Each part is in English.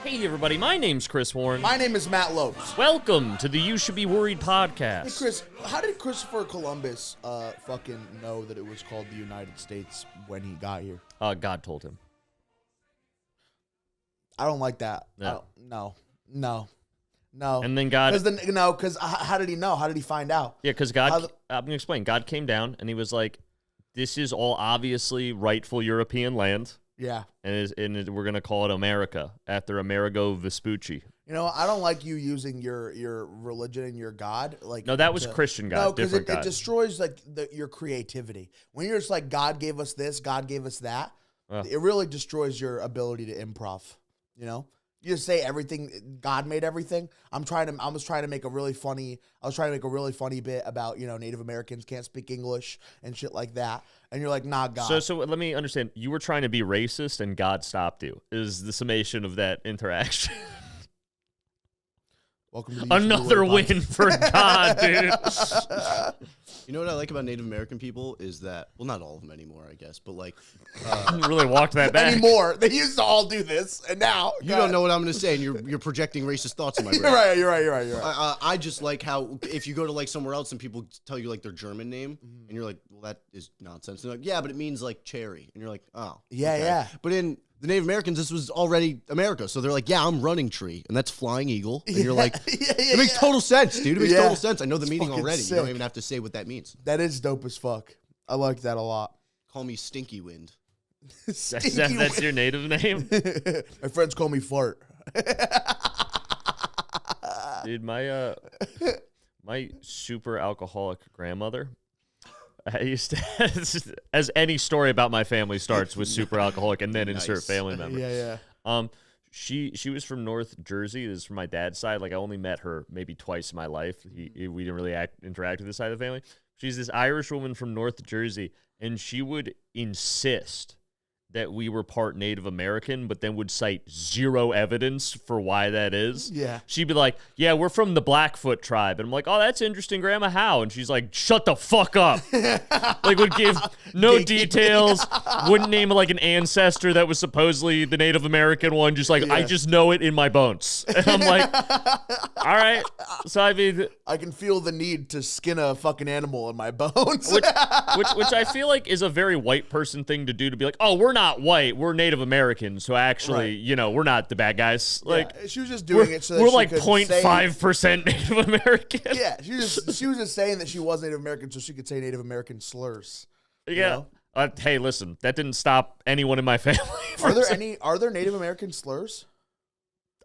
Hey everybody, my name's Chris Warren. My name is Matt Lopes. Welcome to the You Should Be Worried podcast. Hey Chris, how did Christopher Columbus fucking know that it was called the United States when he got here? God told him. I don't like that. No. No. And then God... Because how did he know? How did he find out? Yeah, because God... I'm going to explain. God came down and he was like, this is all obviously rightful European land. Yeah. And we're going to call it America, after Amerigo Vespucci. You know, I don't like you using your religion and your God. No, that was Christian God. No, because different God. It destroys like your creativity. When you're just like, God gave us this, God gave us that, it really destroys your ability to improv. You know? You just say everything, God made everything. I was trying to make a really funny bit about, you know, Native Americans can't speak English and shit like that. And you're like, nah, God. So let me understand. You were trying to be racist and God stopped you. Is the summation of that interaction? Welcome to the Another win for God, dude. You know what I like about Native American people is that, well, not all of them anymore, I guess, but like... really walked that back. Anymore. They used to all do this, and now... You don't know what I'm going to say, and you're projecting racist thoughts in my brain. You're right. I just like how, if you go to like somewhere else and people tell you like their German name, and you're like, well, that is nonsense. And they're like, yeah, but it means like cherry. And you're like, oh. Yeah, okay. yeah. But in the Native Americans, this was already America. So they're like, yeah, I'm running tree, and that's flying eagle. And you're like, it makes total sense, dude. It makes total sense. I know the meaning already. Sick. You don't even have to say what that means. That is dope as fuck. I like that a lot. Call me Stinky Wind. That's your native name? My friends call me Fart. Dude, my super alcoholic grandmother, I used to, as any story about my family starts with super alcoholic and then insert family member. Yeah. She was from North Jersey. This is from my dad's side. Like, I only met her maybe twice in my life. We didn't really interact with this side of the family. She's this Irish woman from North Jersey, and she would insist that we were part Native American, but then would cite zero evidence for why that is. Yeah. She'd be like, yeah, we're from the Blackfoot tribe. And I'm like, oh, that's interesting, Grandma, how? And she's like, shut the fuck up. Like, would give no details, wouldn't name like an ancestor that was supposedly the Native American one, just like, I just know it in my bones. And I'm like, all right. So I mean... I can feel the need to skin a fucking animal in my bones. which I feel like is a very white person thing to do, to be like, oh, we're not white, we're Native Americans, so actually, you know, we're not the bad guys. Like, she was just doing it so that we're she like could 0.5% Native American. Yeah, she was just saying that she was Native American so she could say Native American slurs. Yeah. Hey, listen, that didn't stop anyone in my family. Are there Native American slurs?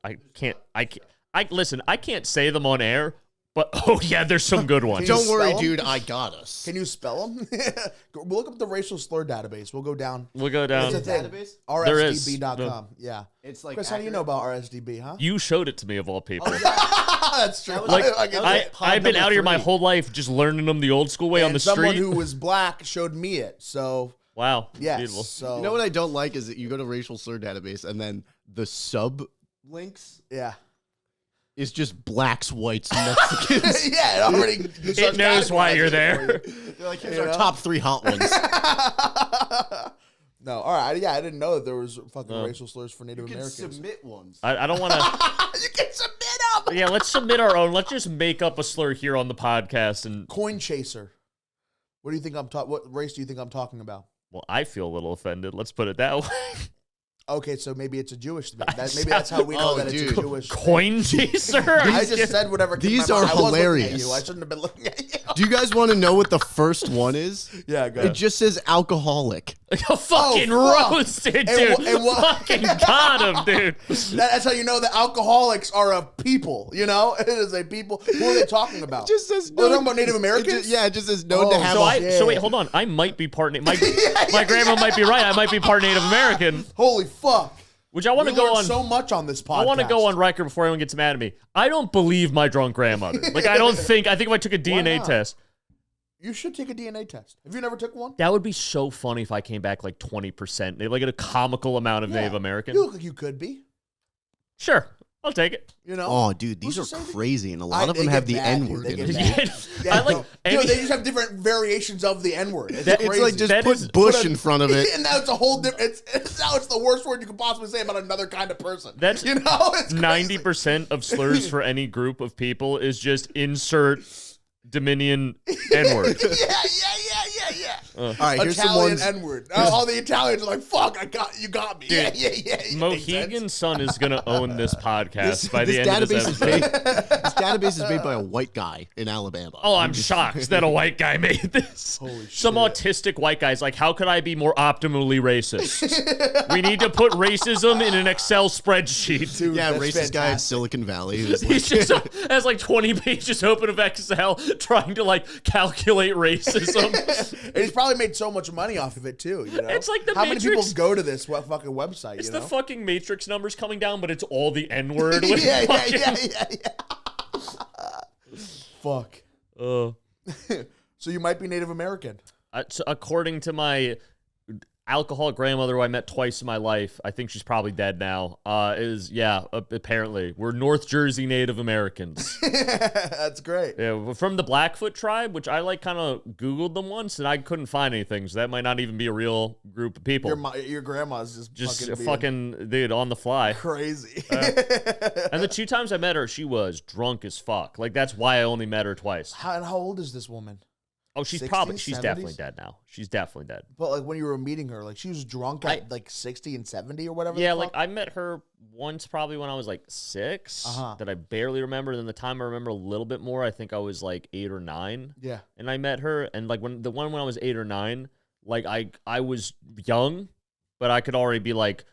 I can't say them on air. But, oh, yeah, there's some good ones. Don't worry, dude. I got us. Can you spell them? We'll look up the racial slur database. We'll go down. It's a thing. Database? RSDB.com. Yeah. It's like Chris, how do you know about RSDB, huh? You showed it to me, of all people. That's true. I've been out here my whole life just learning them the old school way on the street. Someone who was black showed me it, so... Wow. Yes. Beautiful. So... You know what I don't like is that you go to racial slur database and then the sub links... Yeah. It's just blacks, whites, and Mexicans. Yeah, it knows why you're there. They're like, here's our top 3 hot ones. No, all right. Yeah, I didn't know that there was fucking racial slurs for Native Americans. You can submit ones. I don't want to... You can submit them! Yeah, let's submit our own. Let's just make up a slur here on the podcast. And Coin chaser. What do you think what race do you think I'm talking about? Well, I feel a little offended. Let's put it that way. Okay, so maybe it's a Jewish thing. Maybe that's how we know that it's a Jewish coin chaser. I just said whatever. These are hilarious. I shouldn't have been looking at you. Do you guys want to know what the first one is? Yeah, go ahead. It just says alcoholic. Fucking roasted, dude. And fucking got him, dude. That's how you know that alcoholics are a people, you know? It is a people. Who are they talking about? It just says they're talking about Native Americans? It just says known to have so wait, hold on. I might be part my grandma might be right. I might be part Native American. Holy fuck. Which I want to go on so much on this podcast. I want to go on record before anyone gets mad at me. I don't believe my drunk grandmother. Like, I think if I took a DNA test. You should take a DNA test. Have you never took one? That would be so funny if I came back like 20%. Like a comical amount of Native American. You look like you could be. Sure. I'll take it. You know? Oh, dude, these Who's are to say crazy, and a lot of they them have get the mad, dude. N-word They in get it. mad. Yeah, I like they just have different variations of the N-word. It's It's crazy. like just That put is- Bush in front of it. And now it's a whole different. Now it's the worst word you could possibly say about another kind of person. That's you know, it's 90% of slurs for any group of people is just insert Dominion N-word. yeah. All right, here's some Italian ones. N-word. All the Italians are like, "Fuck, you got me." Dude, Yeah. It makes Mohegan sense. Sun is gonna own this podcast This, by the this end of this database is episode. made. This database is made by a white guy in Alabama. Oh, I'm shocked that a white guy made this. Holy Some shit. autistic white guy's like, how could I be more optimally racist? We need to put racism in an Excel spreadsheet. Dude, Yeah, that's racist guy at fantastic. Silicon Valley. Who's He's just has like 20 pages open of Excel trying to like calculate racism. And he's probably made so much money off of it too. You know, It's like the how many people Matrix. go to this fucking website? It's you the know? fucking Matrix numbers coming down, but it's all the N-word. with yeah. fucking- Fuck. So you might be Native American. So according to my alcoholic grandmother who I met twice in my life, I think she's probably dead now, apparently. We're North Jersey Native Americans. That's great. Yeah, we're from the Blackfoot tribe, which I like kind of Googled them once and I couldn't find anything, so that might not even be a real group of people. Your grandma's just fucking dude on the fly. crazy. And the 2 times I met her, she was drunk as fuck. Like, that's why I only met her twice. How old is this woman? Oh, she's 60s, she's 70s? definitely dead now. She's definitely dead. But like when you were meeting her, like she was drunk at like 60 and 70 or whatever. Yeah, the like fuck? I met her once probably when I was like 6 Uh-huh. that I barely remember. Then the time I remember a little bit more, I think I was like 8 or 9. Yeah. And I met her, and like when I was 8 or 9, like I was young, but I could already be like,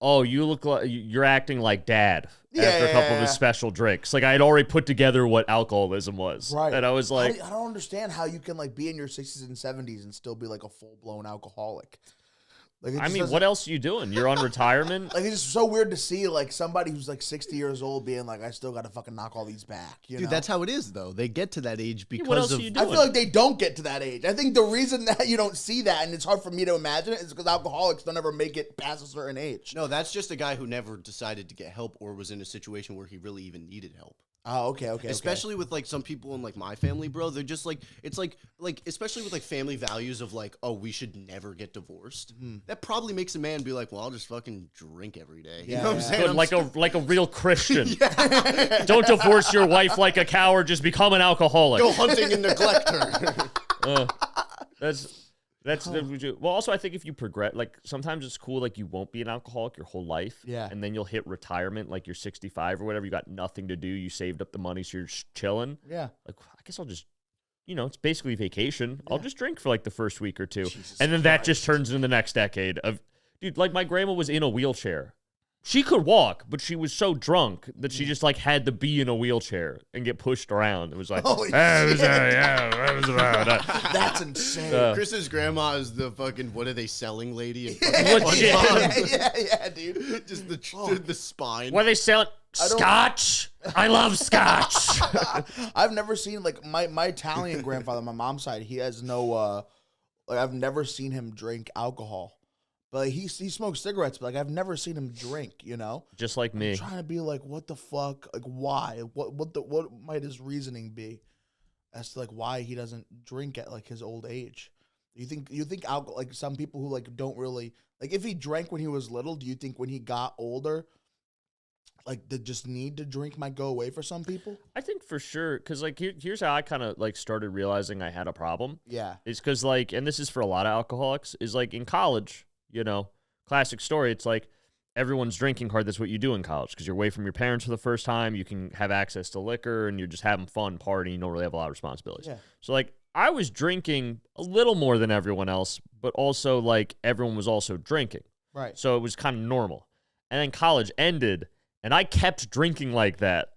oh, you look like you're acting like dad after a couple of his special drinks. Like I had already put together what alcoholism was. Right. And I was like, I don't understand how you can like be in your 60s and 70s and still be like a full blown alcoholic. Like it I just mean, doesn't- what else are you doing? You're on retirement? Like it's just so weird to see like somebody who's like 60 years old being like, I still got to fucking knock all these back. You Dude, know? that's how it is, though. They get to that age what because else of. are you I doing? feel like they don't get to that age. I think the reason that you don't see that and it's hard for me to imagine it is because alcoholics don't ever make it past a certain age. No, that's just a guy who never decided to get help or was in a situation where he really even needed help. Oh, okay. Especially with like some people in like my family, bro. They're just like it's like especially with like family values of like, oh, we should never get divorced. That probably makes a man be like, well, I'll just fucking drink every day. You Yeah, know what I'm yeah. saying? But like a real Christian. Don't divorce your wife like a coward. Just become an alcoholic. Go hunting and neglect her. That's well. Also, I think if you progress, like sometimes it's cool. Like you won't be an alcoholic your whole life. Yeah. And then you'll hit retirement, like you're 65 or whatever. You got nothing to do. You saved up the money, so you're just chilling. Yeah. Like I guess I'll just, it's basically vacation. I'll just drink for like the first week or 2, Jesus and then that just turns into the next decade of, dude. Like my grandma was in a wheelchair. She could walk, but she was so drunk that she just like had to be in a wheelchair and get pushed around. It was like, Holy that was, shit. that was about That's insane. Chris's grandma is the fucking what are they selling lady? In Legit. yeah, dude. Just the spine. What are they selling? don't- Scotch. I love scotch. I've never seen like my Italian grandfather, my mom's side. He has no like I've never seen him drink alcohol. But he smokes cigarettes, but like I've never seen him drink, you know? Just like me. I'm trying to be like, what the fuck? Like why? What might his reasoning be as to like why he doesn't drink at like his old age? You think alcohol, like some people who like don't really like if he drank when he was little, do you think when he got older, like the just need to drink might go away for some people? I think for sure, because like here's how I kind of like started realizing I had a problem. Yeah. Is because like, and this is for a lot of alcoholics, is like in college, classic story. It's like everyone's drinking hard. That's what you do in college because you're away from your parents for the first time. You can have access to liquor and you're just having fun, partying. You don't really have a lot of responsibilities. Yeah. So like I was drinking a little more than everyone else, but also like everyone was also drinking. Right. So it was kind of normal. And then college ended and I kept drinking like that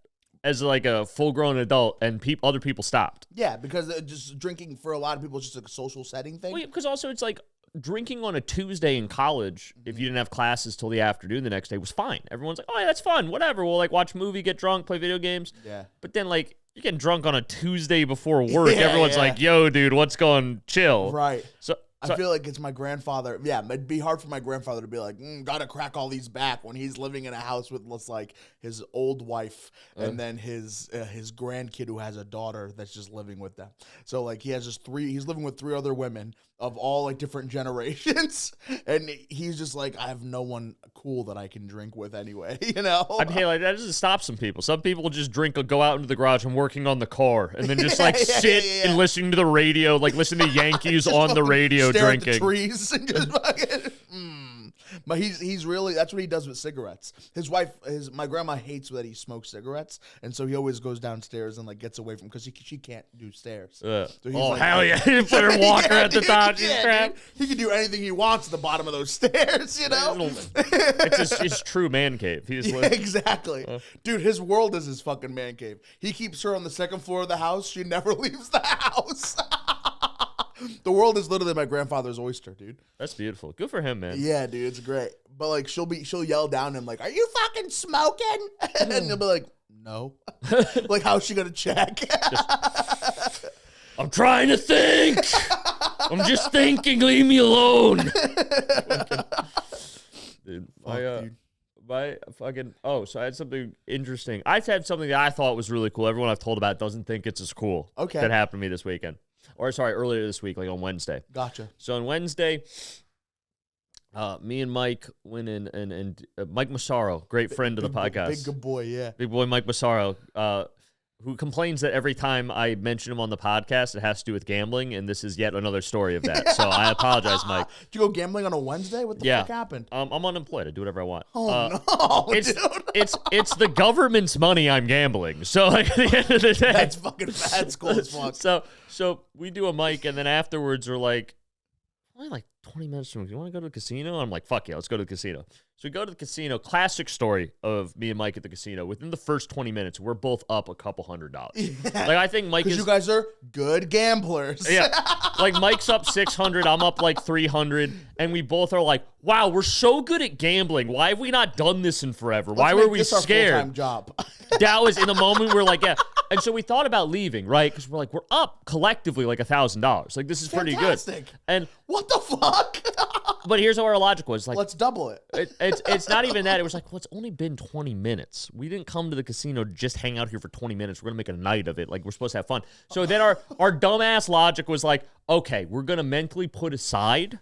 as like a full-grown adult and other people stopped. Yeah, because just drinking for a lot of people is just like a social setting thing. Well, because also it's like drinking on a Tuesday in college, if you didn't have classes till the afternoon the next day, was fine. Everyone's like, oh, yeah, that's fun. Whatever. We'll like watch a movie, get drunk, play video games. Yeah. But then like you're getting drunk on a Tuesday before work. Yeah, Everyone's yeah. like, yo, dude, what's going chill? Right. So I feel like it's my grandfather. Yeah, it'd be hard for my grandfather to be like, gotta crack all these back when he's living in a house with like his old wife and then his grandkid who has a daughter that's just living with them. So like he's living with 3 other women of all like different generations, and he's just like, I have no one cool that I can drink with anyway, you know? I mean, like that doesn't stop some people. Some people will just drink, go out into the garage and working on the car, and then just like sit and listening to the radio, like listen to Yankees on the radio, stare drinking. at the trees and just fucking. But he's really, that's what he does with cigarettes. My grandma hates that he smokes cigarettes, and so he always goes downstairs and like gets away from, because she can't do stairs. So like, hell yeah! You put her walker at the top. He can do anything he wants at the bottom of those stairs, you know. It's his true man cave. Exactly, dude. His world is his fucking man cave. He keeps her on the 2nd floor of the house. She never leaves the house. The world is literally my grandfather's oyster, dude. That's beautiful. Good for him, man. Yeah, dude, it's great. But like, she'll yell down at him like, "Are you fucking smoking?" And he'll be like, "No." Like, how's she gonna check? I'm trying to think. I'm just thinking. Leave me alone. Dude, so I had something interesting. I had something that I thought was really cool. Everyone I've told about doesn't think it's as cool. Okay. That happened to me this weekend. Or sorry, earlier this week, like on Wednesday. Gotcha. So on Wednesday, me and Mike went in, and Mike Massaro, great friend of the podcast. Big good boy, yeah. Big boy Mike Massaro, who complains that every time I mention him on the podcast, it has to do with gambling, and this is yet another story of that. So I apologize, Mike. Did you go gambling on a Wednesday? What the fuck happened? I'm unemployed. I do whatever I want. Oh, no, dude. It's the government's money I'm gambling. So like at the end of the day. That's fucking bad. That's cool as fuck. So we do a mic, and then afterwards we're like, only like 20 minutes from, do you want to go to the casino? And I'm like, fuck yeah, let's go to the casino. So we go to the casino. Classic story of me and Mike at the casino. Within the first 20 minutes, we're both up a couple $100. Yeah. Like I think Mike is, because you guys are good gamblers. Yeah, like Mike's up 600, I'm up like 300, and we both are like, wow, we're so good at gambling. Why have we not done this in forever? Why were we scared? Full-time job. That was in the moment we're like, yeah. And so we thought about leaving, right? Because we're like, we're up collectively like $1,000. Like this is pretty good. And what the fuck? But here's what our logic was: like, let's double it. It's not even that. It was like, well, it's only been 20 minutes. We didn't come to the casino to just hang out here for 20 minutes. We're gonna make a night of it. Like we're supposed to have fun. So then our dumbass logic was like, okay, we're gonna mentally put aside,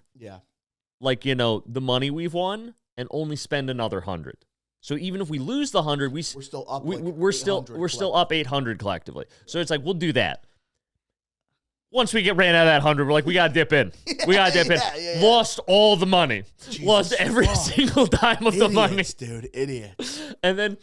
like the money we've won and only spend another 100. So even if we lose the 100, we're still up. We're still up 800 collectively. So it's like we'll do that. Once we get ran out of that 100, we're like, we gotta dip in. We gotta dip in. Yeah. Lost all the money. Jesus, lost every single dime of the money, dude. Idiots. And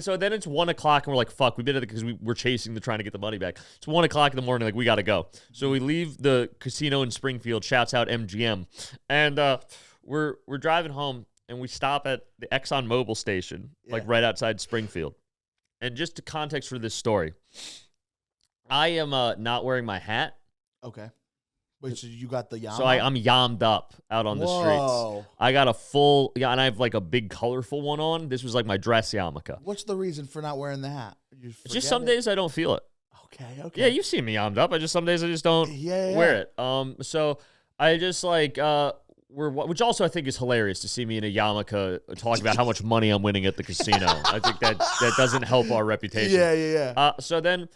so then it's 1 o'clock, and we're like, fuck. We did it because we're chasing trying to get the money back. It's 1 o'clock in the morning. Like we gotta go. So we leave the casino in Springfield. Shouts out MGM, and we're driving home. And we stop at the Exxon Mobil station, like right outside Springfield. And just to context for this story, I am not wearing my hat. Okay. Wait, so you got the Yom'd? So I'm Yom'd up out on the streets. I got a full, and I have like a big colorful one on. This was like my dress yarmulke. What's the reason for not wearing the hat? It's just some days I don't feel it. Okay. Yeah, you've seen me Yom'd up. Some days I just don't wear it. So I just like, which also I think is hilarious to see me in a yarmulke talking about how much money I'm winning at the casino. I think that doesn't help our reputation. Yeah. So then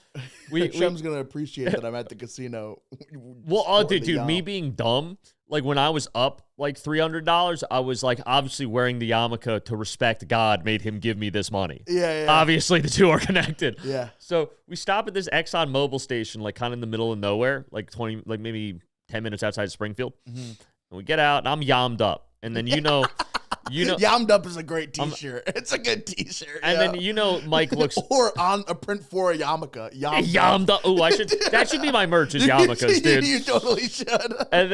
Shem's gonna appreciate that I'm at the casino. Well, dude, me being dumb, like when I was up like $300, I was like obviously wearing the yarmulke to respect God made him give me this money. Yeah. Obviously the two are connected. Yeah. So we stop at this Exxon Mobil station, like kind of in the middle of nowhere, like maybe 10 minutes outside Springfild. Mm-hmm. And we get out, and I'm Yom'd up. And then Yom'd up is a great T-shirt. It's a good T-shirt. And then Mike looks or on a print for a yarmulke. Yom'd up. Oh, that should be my merch is yarmulkes, dude. You totally should. And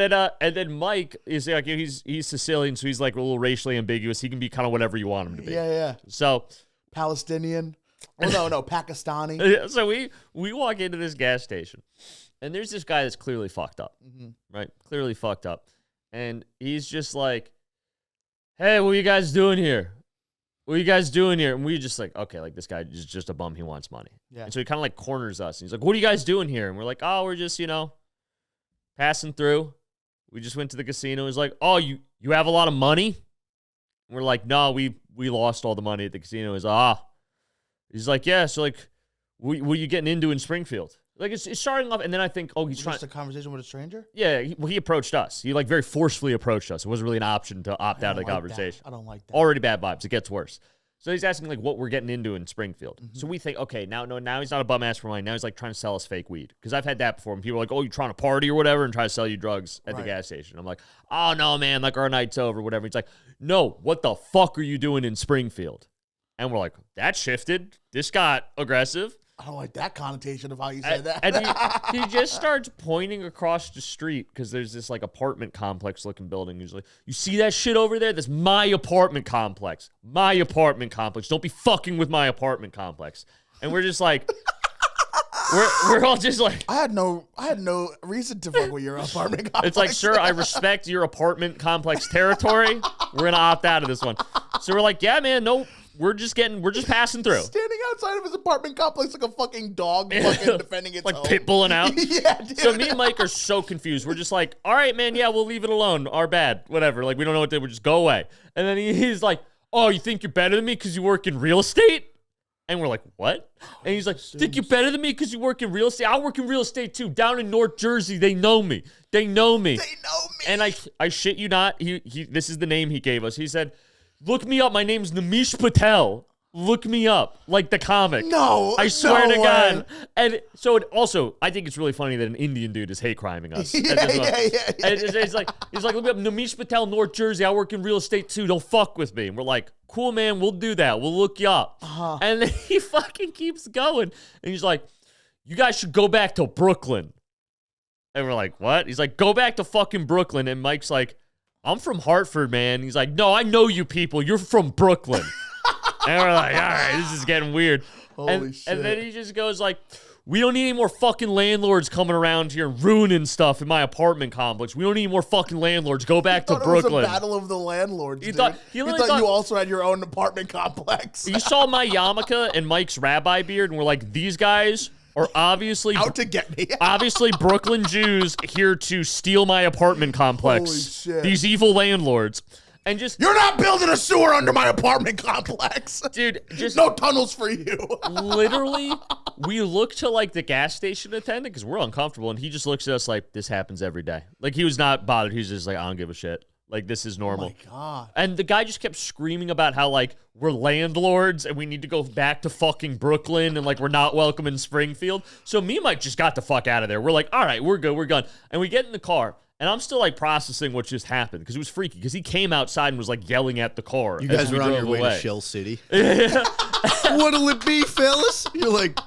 then Mike is like he's Sicilian, so he's like a little racially ambiguous. He can be kind of whatever you want him to be. Yeah. So Palestinian. Oh no, Pakistani. So we walk into this gas station, and there's this guy that's clearly fucked up, right? Clearly fucked up. And he's just like, hey, what are you guys doing here? What are you guys doing here? And we just like, okay, like this guy is just a bum. He wants money. Yeah. And so he kind of like corners us. And he's like, what are you guys doing here? And we're like, oh, we're just, passing through. We just went to the casino. He's like, oh, you have a lot of money? And we're like, no, we lost all the money at the casino. He's like, yeah, so like, what are you getting into in Springfield? Like, it's starting off, and then I think, oh, he's trying. Just a conversation with a stranger? Yeah, he approached us. He, like, very forcefully approached us. It wasn't really an option to opt out of the conversation. I don't like that. Already bad vibes. It gets worse. So he's asking, like, what we're getting into in Springfield. So we think, okay, now he's not a bum ass for money. Now he's, like, trying to sell us fake weed. Because I've had that before. And people are like, oh, you trying to party or whatever, and try to sell you drugs at the gas station. I'm like, oh, no, man, like, our night's over, whatever. He's like, no, what the fuck are you doing in Springfield? And we're like, that shifted. This got aggressive. I don't like that connotation of how you said that. And he just starts pointing across the street because there's this like apartment complex looking building. He's like, you see that shit over there? That's my apartment complex. My apartment complex. Don't be fucking with my apartment complex. And we're just like, we're all just like, I had no reason to fuck with your apartment complex. It's like, sir, I respect your apartment complex territory. We're gonna opt out of this one. So we're like, yeah, man, no. We're just passing through. Standing outside of his apartment complex like a fucking dog fucking defending its like home. pitbulling out. Yeah, dude. So me and Mike are so confused. We're just like, all right, man, yeah, we'll leave it alone. Our bad. Whatever. Like, we don't know what to do. We'll just go away. And then he's like, oh, you think you're better than me because you work in real estate? And we're like, what? And he's like, think you're better than me because you work in real estate? I work in real estate too. Down in North Jersey, they know me. They know me. And I shit you not, this is the name he gave us. He said, look me up. My name's Namish Patel. Look me up, like the comic. No, I swear to God. And so also, I think it's really funny that an Indian dude is hate criming us. Yeah. And he's like, look me up, Namish Patel, North Jersey. I work in real estate too. Don't fuck with me. And we're like, cool, man. We'll do that. We'll look you up. And then he fucking keeps going. And he's like, you guys should go back to Brooklyn. And we're like, what? He's like, go back to fucking Brooklyn. And Mike's like, I'm from Hartford, man. He's like, no, I know you people. You're from Brooklyn. And we're like, all right, this is getting weird. Holy shit. And then he just goes like, we don't need any more fucking landlords coming around here and ruining stuff in my apartment complex. We don't need more fucking landlords. Go back to Brooklyn. It was a battle of the landlords, He dude. thought you also had your own apartment complex. You saw my yarmulke and Mike's rabbi beard, and we're like, these guys are obviously out to get me. Obviously Brooklyn Jews here to steal my apartment complex. Holy shit. These evil landlords. And just, you're not building a sewer under my apartment complex. Dude, just no tunnels for you. Literally, we look to like the gas station attendant because we're uncomfortable, and he just looks at us like, this happens every day. Like, he was not bothered. He was just like, I don't give a shit. Like, this is normal. Oh my God. And the guy just kept screaming about how, like, we're landlords and we need to go back to fucking Brooklyn and, like, we're not welcome in Springfield. So me and Mike just got the fuck out of there. We're like, all right, we're good, we're gone. And we get in the car, and I'm still, like, processing what just happened because it was freaky because he came outside and was, like, yelling at the car. You guys were on your way to Shell City. What'll it be, fellas? You're like,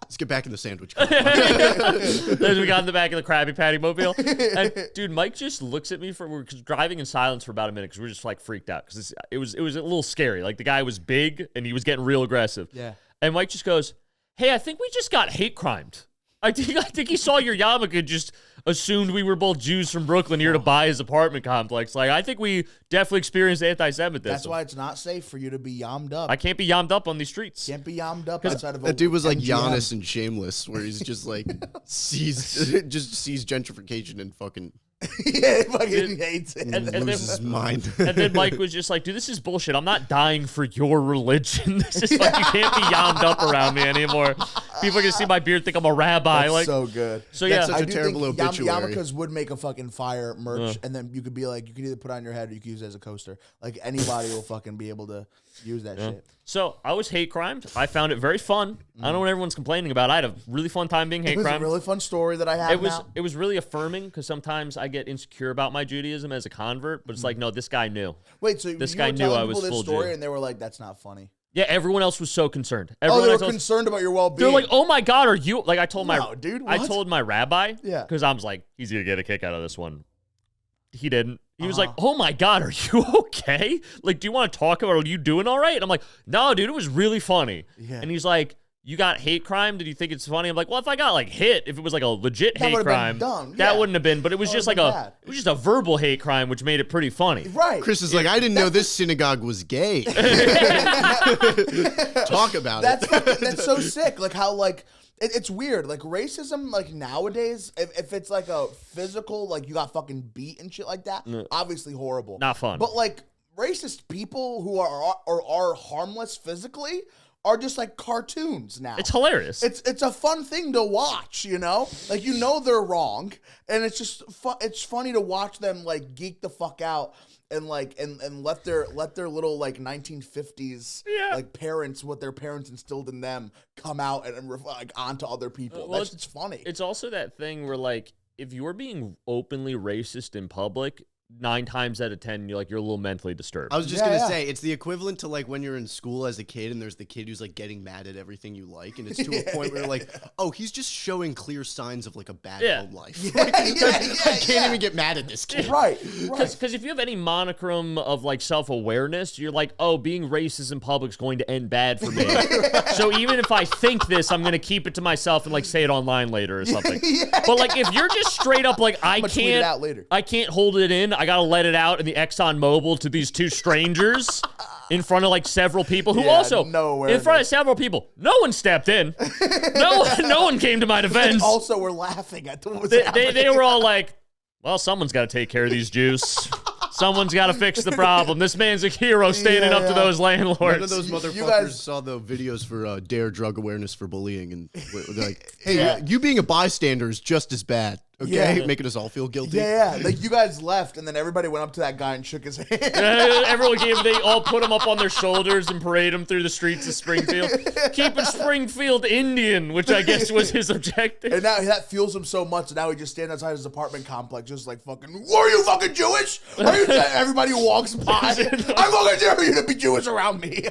let's get back in the sandwich car. Then we got in the back of the Krabby Patty mobile. And dude, Mike just looks at me we're driving in silence for about a minute because we're just like freaked out because it was a little scary. Like, the guy was big and he was getting real aggressive. Yeah. And Mike just goes, hey, I think we just got hate crimed. I think he saw your yarmulke and just assumed we were both Jews from Brooklyn here to buy his apartment complex. Like, I think we definitely experienced anti-Semitism. That's why it's not safe for you to be yommed up. I can't be yommed up on these streets. Can't be yommed up outside of that dude was like MGM. Giannis and Shameless, where he's just like sees gentrification and fucking Yeah, he fucking hates it. And loses his mind. And then Mike was just like, dude, this is bullshit. I'm not dying for your religion. This is like, you can't be yommed up around me anymore. People are going to see my beard, think I'm a rabbi. That's like, so good. So yeah. That's such I a do terrible think obituary. yarmulkes would make a fucking fire merch, and then you could be like, you could either put it on your head or you could use it as a coaster. Like, anybody will fucking be able to use that shit. So I was hate crimed. I found it very fun. I don't know what everyone's complaining about. I had a really fun time being hate It was crimed. a really fun story that I have now. It was really affirming because sometimes I get insecure about my Judaism as a convert, but it's like, no, this guy knew. Wait, so this you guy were knew telling I was people full this story Jew. and they were like, that's not funny. Yeah, everyone else was so concerned. Oh, Everyone they else were was- concerned about your well-being. They're like, oh my God, are you, like I told my, No, dude, I what? told my rabbi, Yeah. because I was like, he's gonna get a kick out of this one. He didn't. He was like, oh my God, are you okay? Like, do you want to talk about, are you doing all right? And I'm like, no, dude, it was really funny. Yeah. And he's like, you got hate crime? Did you think it's funny? I'm like, well, if I got like hit, if it was like a legit That hate would've been crime, dumb, that yeah. wouldn't have been, but it was That just like would've a, been bad. it was just a verbal hate crime, which made it pretty funny. Right. Chris is like, I didn't know this synagogue was gay. Talk about That's it. fucking, that's so sick. Like how like It's weird. Like racism, like nowadays, if it's like a physical, like you got fucking beat and shit like that, obviously horrible. Not fun. But like racist people who are harmless physically are just like cartoons now. It's hilarious. It's a fun thing to watch, you know? Like they're wrong, and it's just it's funny to watch them like geek the fuck out and like and let their little like 1950s like parents, what their parents instilled in them, come out and like onto other people. Well, That's funny. It's also that thing where like if you're being openly racist in public, 9 times out of 10, you're a little mentally disturbed. I was just gonna say it's the equivalent to like when you're in school as a kid and there's the kid who's like getting mad at everything you like, and it's to a point where you're like, oh, he's just showing clear signs of like a bad home life. I can't even get mad at this kid. Right. Because if you have any monochrome of like self-awareness, you're like, oh, being racist in public is going to end bad for me. So even if I think this, I'm gonna keep it to myself and like say it online later or something. But like if you're just straight up like I can't hold it in. I gotta let it out in the Exxon Mobil to these 2 strangers in front of like several people who also in front of several people. No one stepped in. No one came to my defense. Also, we're laughing at they were all like, well, someone's got to take care of these Jews. Someone's got to fix the problem. This man's a hero standing up to those landlords. None of those motherfuckers saw the videos for DARE drug awareness for bullying, and they're like, hey, you being a bystander is just as bad. Okay, making us all feel guilty. Yeah, like you guys left, and then everybody went up to that guy and shook his hand. They all put him up on their shoulders and parade him through the streets of Springfield. Keeping Springfield Indian, which I guess was his objective. And now that fuels him so much, now he just stands outside his apartment complex, just like fucking, are you fucking Jewish? Are you everybody who walks by, I fucking dare you to be Jewish around me.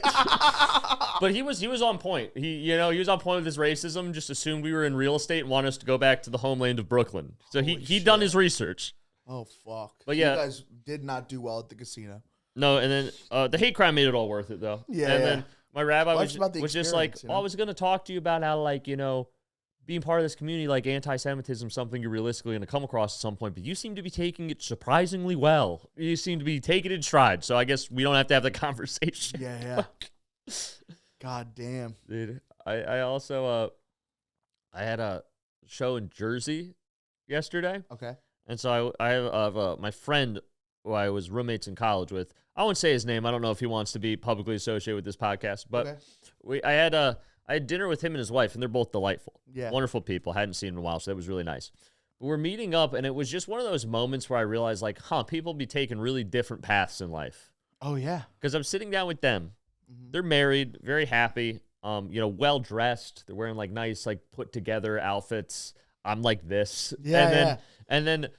But he was on point. He was on point with his racism, just assumed we were in real estate and wanted us to go back to the homeland of Brooklyn. So he'd done his research. Oh, fuck. But yeah. You guys did not do well at the casino. No, and then the hate crime made it all worth it, though. Yeah. And then my rabbi was just like, you know? I was going to talk to you about how, like, being part of this community, like anti-Semitism, something you're realistically going to come across at some point, but you seem to be taking it surprisingly well. You seem to be taking it in stride, so I guess we don't have to have the conversation. Yeah. God damn. Dude, I also, I had a show in Jersey yesterday. Okay. And so I have my friend who I was roommates in college with. I won't say his name. I don't know if he wants to be publicly associated with this podcast, but I had dinner with him and his wife, and they're both delightful. Yeah. Wonderful people. Hadn't seen in a while, so that was really nice. But we're meeting up, and it was just one of those moments where I realized, like, people be taking really different paths in life. Oh, yeah. Because I'm sitting down with them. Mm-hmm. They're married, very happy, well dressed. They're wearing like nice, like put together outfits. I'm like this. And then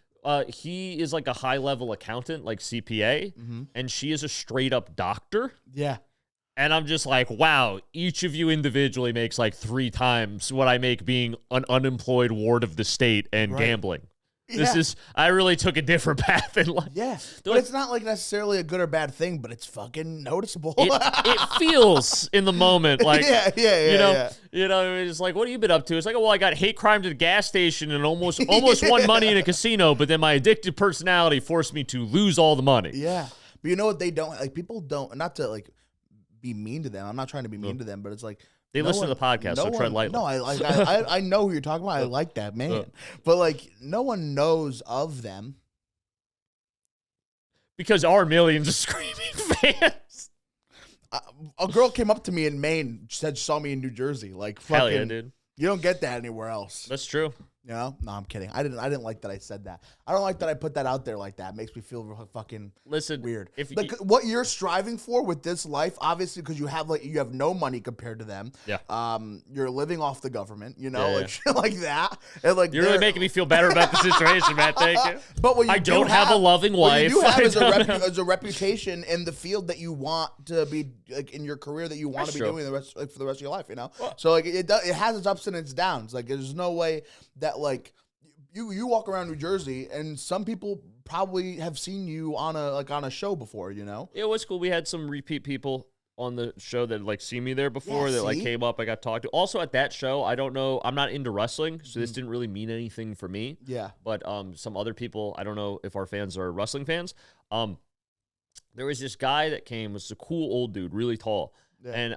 he is like a high level accountant, like CPA, and she is a straight up doctor. Yeah. And I'm just like, wow, each of you individually makes like 3 times what I make being an unemployed ward of the state and gambling. I really took a different path in life. Yeah. But it's not like necessarily a good or bad thing, but it's fucking noticeable. It feels in the moment like, it's like, what have you been up to? It's like, well, I got hate crime at a gas station and almost won money in a casino, but then my addictive personality forced me to lose all the money. Yeah. But you know what they don't, like people don't, not to like be mean to them. I'm not trying to be mean to them, but it's like, they listen to the podcast, so tread lightly. No, I know who you're talking about. I like that man. But, like, no one knows of them. Because our millions of screaming fans. A girl came up to me in Maine, said she saw me in New Jersey. Like, fucking, hell yeah, dude. You don't get that anywhere else. That's true. You know? No, I'm kidding. I didn't like that I said that. I don't like that I put that out there like that. It makes me feel fucking weird. What you're striving for with this life, obviously, because you have no money compared to them. Yeah. You're living off the government, like shit like that. And like you're really making me feel better about the situation, Matt. Thank you. But what you I don't have a loving wife. What you do have is a reputation in the field that you want to be, like in your career that you want to be doing for the rest of your life. So like it has its ups and its downs. Like there's no way that like you walk around New Jersey and some people probably have seen you on a show before, Yeah, it was cool. We had some repeat people on the show that like see me there before that like came up. I got talked to. Also at that show, I don't know. I'm not into wrestling, so this didn't really mean anything for me. Yeah. But some other people, I don't know if our fans are wrestling fans. There was this guy that came, was a cool old dude, really tall, and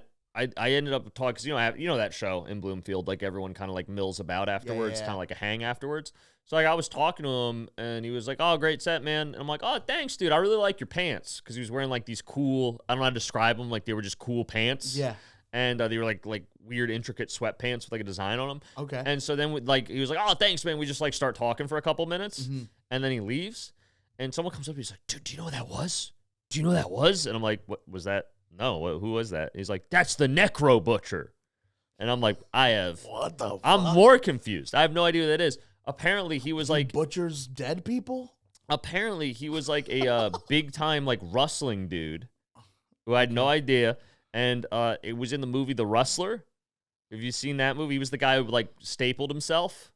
I ended up talking because you know that show in Bloomfield, like everyone kind of like mills about afterwards, kind of like a hang afterwards. So like I was talking to him and he was like, "Oh, great set, man." And I'm like, "Oh, thanks, dude. I really like your pants," because he was wearing like these cool. I don't know how to describe them. Like they were just cool pants. Yeah. And they were like weird intricate sweatpants with like a design on them. Okay. And so then like he was like, "Oh, thanks, man." We just like start talking for a couple minutes, and then he leaves. And someone comes up and he's like, "Dude, do you know what that was? Do you know what that was?" And I'm like, "What was that? No, who was that?" He's like, "That's the Necro Butcher." And I'm like, what the fuck? I'm more confused. I have no idea who that is. Apparently he was like butchers dead people? Apparently he was like a big time like rustling dude who I had no idea. And it was in the movie The Rustler. Have you seen that movie? He was the guy who like stapled himself.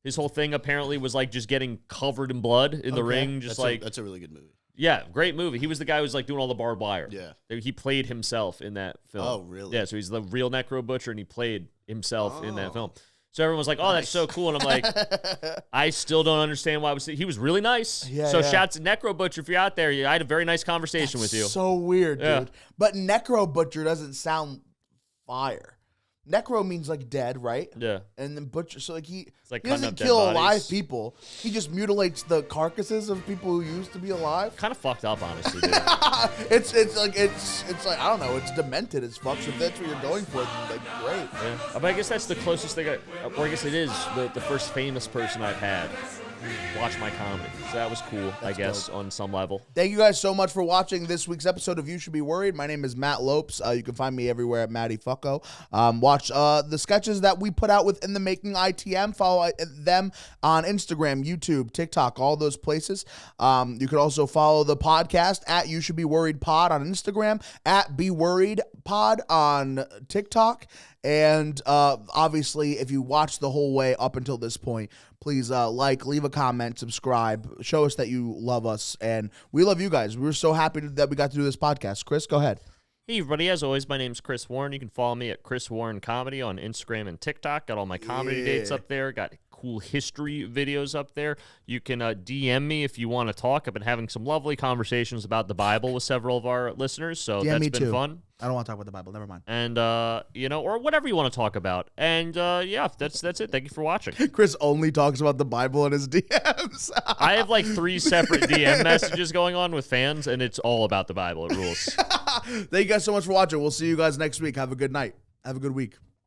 His whole thing apparently was like just getting covered in blood in the ring. Just that's a really good movie. Yeah, great movie. He was the guy who was like doing all the barbed wire. Yeah. He played himself in that film. Oh, really? Yeah, so he's the real Necro Butcher and he played himself in that film. So everyone was like, "Oh, that's so cool." And I'm like, I still don't understand why he was really nice. Yeah, so shouts to Necro Butcher if you're out there. I had a very nice conversation with you. So weird, dude. But Necro Butcher doesn't sound fire. Necro means like dead, right? Yeah. And then butcher, so like he cutting doesn't up dead kill bodies. alive people. He just mutilates the carcasses of people who used to be alive. Kind of fucked up, honestly, dude. it's like I don't know. It's demented as fuck. So if that's what you're going for, like great. Yeah. But I guess that's the closest thing. Or I guess it is the first famous person I've had watch my comedy. So that was cool, I guess, on some level. Thank you guys so much for watching this week's episode of You Should Be Worried. My name is Matt Lopes. You can find me everywhere at Matty Fucko. Watch the sketches that we put out with In the Making ITM. Follow them on Instagram, YouTube, TikTok, all those places. You could also follow the podcast at You Should Be Worried Pod on Instagram, at Be Worried Pod on TikTok. And obviously, if you watch the whole way up until this point, please leave a comment, subscribe, show us that you love us, and we love you guys. We're so happy that we got to do this podcast. Chris, go ahead. Hey, everybody. As always, my name's Chris Warren. You can follow me at Chris Warren Comedy on Instagram and TikTok. Got all my comedy dates up there. Got cool history videos up there. You can DM me if you want to talk. I've been having some lovely conversations about the Bible with several of our listeners, so that's been fun. I don't want to talk about the Bible. Never mind. And, or whatever you want to talk about. And, that's it. Thank you for watching. Chris only talks about the Bible in his DMs. I have like 3 separate DM messages going on with fans, and it's all about the Bible. It rules. Thank you guys so much for watching. We'll see you guys next week. Have a good night. Have a good week.